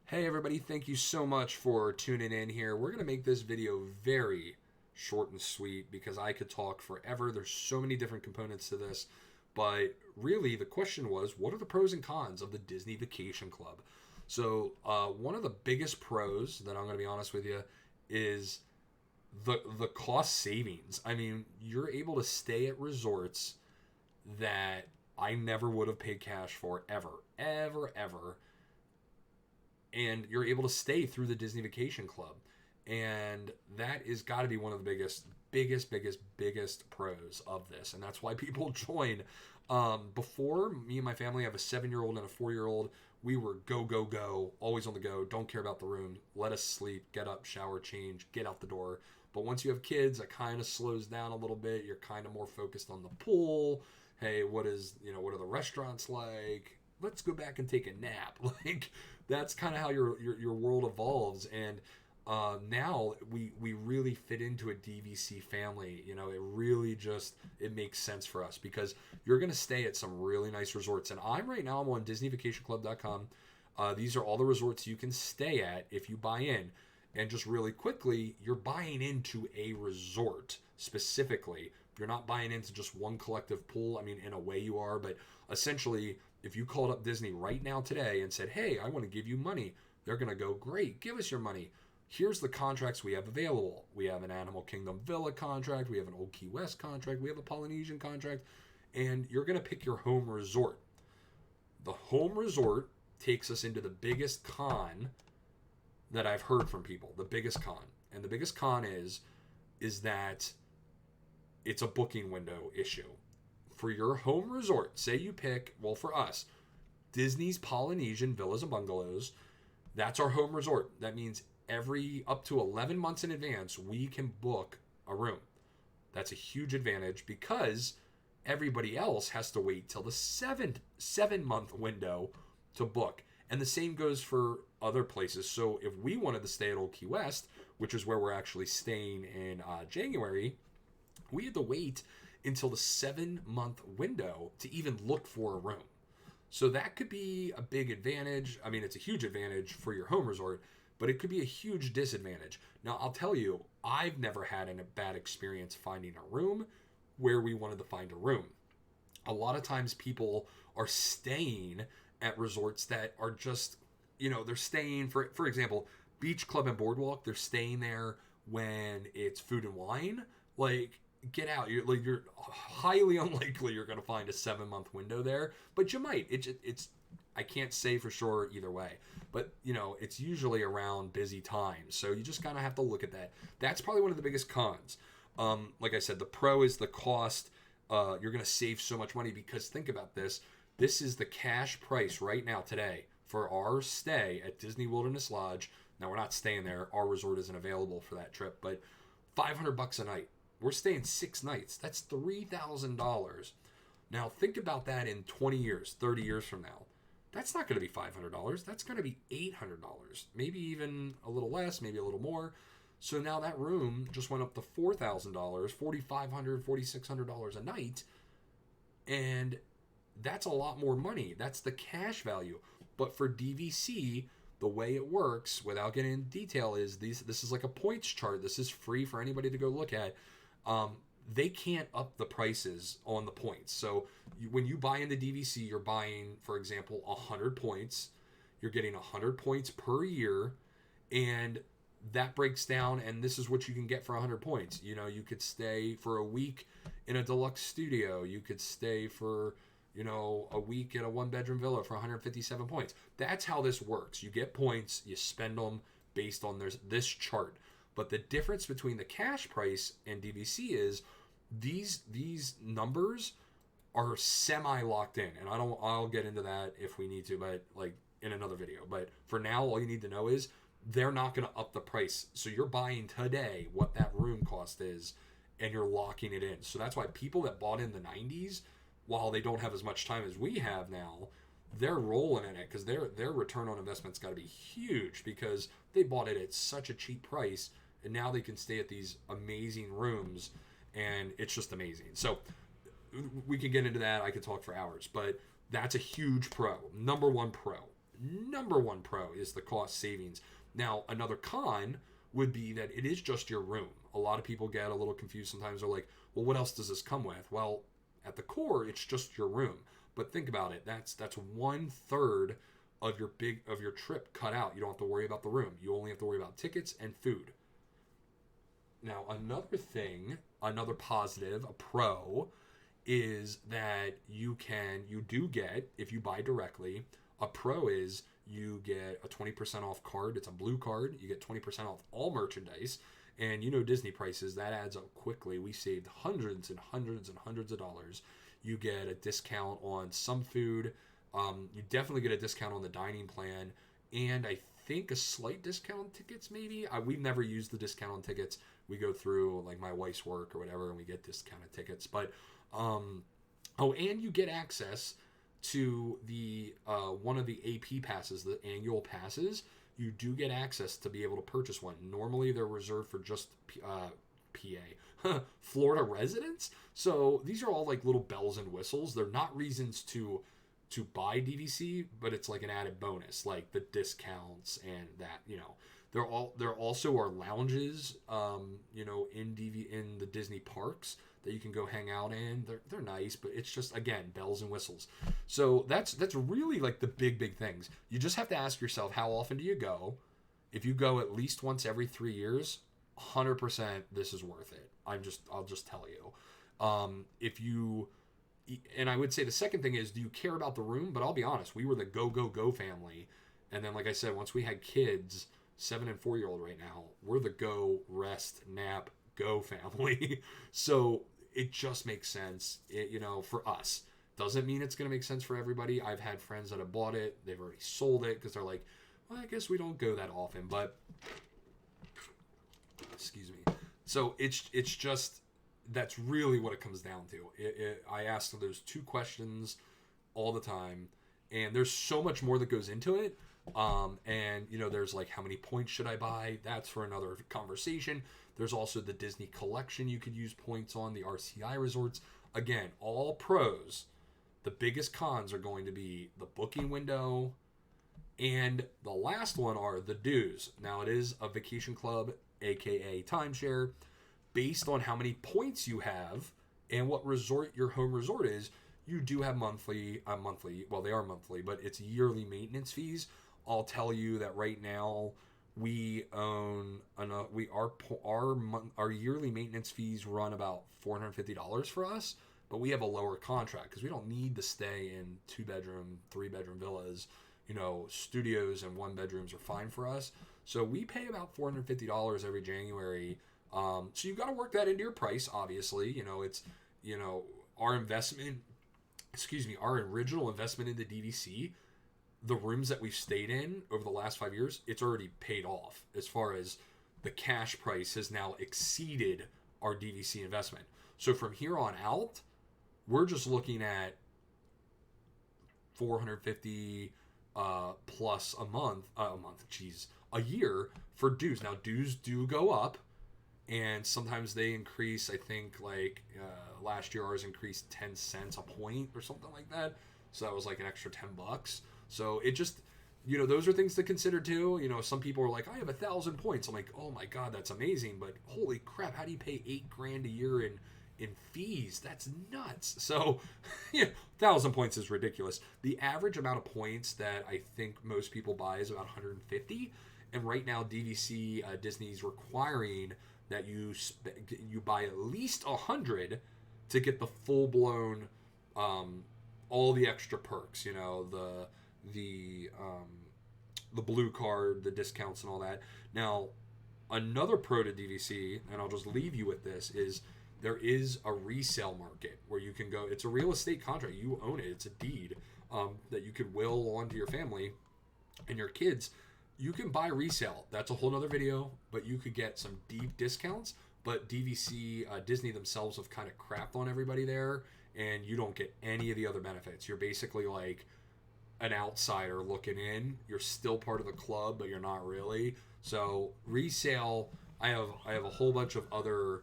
Hey everybody, thank you so much for tuning in here. We're going to make this video very short and sweet because I could talk forever. There's so many different components to this. But really, the question was, what are the pros and cons of the Disney Vacation Club? One of the biggest pros that I'm going to be honest with you is the cost savings. I mean, you're able to stay at resorts that I never would have paid cash for ever, and you're able to stay through the Disney Vacation Club. And that is got to be one of the biggest pros of this. And that's why people join. Before, me and my family have a 7-year-old and a 4-year-old. We were go, go, go, always on the go, don't care about the room, let us sleep, get up, shower, change, get out the door. But once you have kids, it kind of slows down a little bit. You're kind of more focused on the pool. Hey, what are the restaurants like? Let's go back and take a nap. Like, that's kind of how your world evolves. And now we really fit into a DVC family. It really just it makes sense for us because you're going to stay at some really nice resorts. And I'm on DisneyVacationClub.com. These are all the resorts you can stay at if you buy in. And just really quickly, you're buying into a resort specifically. You're not buying into just one collective pool. I mean, in a way you are, but essentially, if you called up Disney right now today and said, hey, I want to give you money, they're going to go, great, give us your money. Here's the contracts we have available. We have an Animal Kingdom Villa contract. We have an Old Key West contract. We have a Polynesian contract. And you're going to pick your home resort. The home resort takes us into the biggest con that I've heard from people. The biggest con. And the biggest con is that it's a booking window issue. For your home resort, say you pick, well, for us, Disney's Polynesian Villas and Bungalows, that's our home resort. That means every up to 11 months in advance, we can book a room. That's a huge advantage because everybody else has to wait till the seven-month window to book. And the same goes for other places. So if we wanted to stay at Old Key West, which is where we're actually staying in January, we had to wait until the 7-month window to even look for a room. So that could be a big advantage. I mean, it's a huge advantage for your home resort, but it could be a huge disadvantage. Now, I'll tell you, I've never had a bad experience finding a room where we wanted to find a room. A lot of times people are staying at resorts that are just, they're staying, for example, Beach Club and Boardwalk, they're staying there when it's food and wine. Like, get out. You're highly unlikely you're going to find a 7-month window there, but you might. It's I can't say for sure either way, but it's usually around busy times, so you just kind of have to look at that. That's probably one of the biggest cons. Like I said, the pro is the cost. You're going to save so much money because think about this. This is the cash price right now today for our stay at Disney Wilderness Lodge. Now we're not staying there. Our resort isn't available for that trip, but $500 a night. We're staying 6 nights. That's $3,000. Now think about that in 20 years, 30 years from now. That's not going to be $500. That's going to be $800. Maybe even a little less, maybe a little more. So now that room just went up to $4,000, $4,500, $4,600 a night. And that's a lot more money. That's the cash value. But for DVC, the way it works, without getting into detail, is this is like a points chart. This is free for anybody to go look at. They can't up the prices on the points. So when you buy into DVC, you're buying, for example, 100 points. You're getting 100 points per year, and that breaks down, and this is what you can get for 100 points. You could stay for a week in a deluxe studio. You could stay for, a week in a 1-bedroom villa for 157 points. That's how this works. You get points, you spend them based on this chart. But the difference between the cash price and DVC is these numbers are semi locked in, and I'll get into that if we need to, but like in another video. But for now, all you need to know is they're not going to up the price. So you're buying today what that room cost is, and you're locking it in. So that's why people that bought in the 90s, while they don't have as much time as we have now, they're rolling in it because their return on investment's got to be huge because they bought it at such a cheap price, and now they can stay at these amazing rooms, and it's just amazing. So we can get into that. I could talk for hours, but that's a huge pro. Number one pro. number one pro is the cost savings. Now, another con would be that it is just your room. A lot of people get a little confused sometimes. They're like, well, what else does this come with? Well, at the core, it's just your room. But think about it. That's 1/3 of your trip cut out. You don't have to worry about the room. You only have to worry about tickets and food. Now, another positive, a pro, is that you do get, if you buy directly, a pro is you get a 20% off card. It's a blue card. You get 20% off all merchandise. And you know Disney prices, that adds up quickly. We saved hundreds and hundreds and hundreds of dollars. You get a discount on some food. You definitely get a discount on the dining plan. And I think a slight discount on tickets, maybe. We've never used the discount on tickets. We go through like my wife's work or whatever, and we get discounted tickets. But and you get access to the one of the AP passes, the annual passes. You do get access to be able to purchase one. Normally, they're reserved for just PA, Florida residents. So these are all like little bells and whistles. They're not reasons to buy DVC, but it's like an added bonus, like the discounts and that, you know. There also are lounges, in the Disney parks that you can go hang out in. They're nice, but it's just, again, bells and whistles. So that's really like the big things. You just have to ask yourself, how often do you go? If you go at least once every 3 years, 100% this is worth it. I'll just tell you. And I would say the second thing is, do you care about the room? But I'll be honest, we were the go family. And then, like I said, once we had kids, 7 and 4-year-old right now, we're the go, rest, nap, go family. So it just makes sense, for us. Doesn't mean it's going to make sense for everybody. I've had friends that have bought it. They've already sold it because they're like, well, I guess we don't go that often. But, excuse me. So it's just, that's really what it comes down to. I ask those 2 questions all the time. And there's so much more that goes into it. There's like, how many points should I buy? That's for another conversation. There's also the Disney collection you could use points on, the RCI resorts. Again, all pros. The biggest cons are going to be the booking window, and the last one are the dues. Now, it is a vacation club, aka timeshare. Based on how many points you have and what resort your home resort is, you do have monthly, well, they are monthly, but it's yearly maintenance fees. I'll tell you that right now we own our yearly maintenance fees run about $450 for us, but we have a lower contract because we don't need to stay in 2-bedroom, 3-bedroom villas. Studios and 1-bedrooms are fine for us. So we pay about $450 every January. So you've got to work that into your price, obviously. It's, our investment, our original investment into DVC, the rooms that we've stayed in over the last 5 years, it's already paid off as far as the cash price has now exceeded our DVC investment. So from here on out, we're just looking at $450 plus a year for dues. Now, dues do go up, and sometimes they increase. I think last year ours increased 10 cents a point or something like that. So that was like an extra $10. So it just, those are things to consider too. Some people are like, I have 1,000 points. I'm like, oh my God, that's amazing. But holy crap, how do you pay $8,000 a year in fees? That's nuts. So 1,000 points is ridiculous. The average amount of points that I think most people buy is about 150. And right now, DVC, Disney's requiring that you buy at least 100 to get the full blown, all the extra perks. The blue card, the discounts, and all that. Now, another pro to DVC, and I'll just leave you with this, is there is a resale market where you can go. It's a real estate contract. You own it. It's a deed that you could will onto your family and your kids. You can buy resale. That's a whole nother video, but you could get some deep discounts. But DVC, Disney themselves have kind of crapped on everybody there, and you don't get any of the other benefits. You're basically like an outsider looking in. You're still part of the club, but you're not really. So resale, I have a whole bunch of other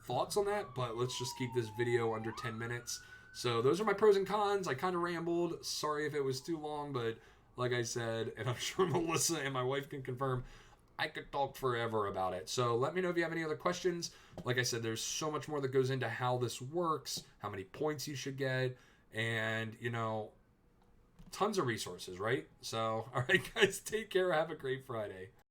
thoughts on that, but let's just keep this video under 10 minutes. So those are my pros and cons. I kind of rambled. Sorry if it was too long, but like I said, and I'm sure Melissa and my wife can confirm, I could talk forever about it. So let me know if you have any other questions. Like I said, there's so much more that goes into how this works, how many points you should get, and, tons of resources, right? So, all right, guys, take care. Have a great Friday.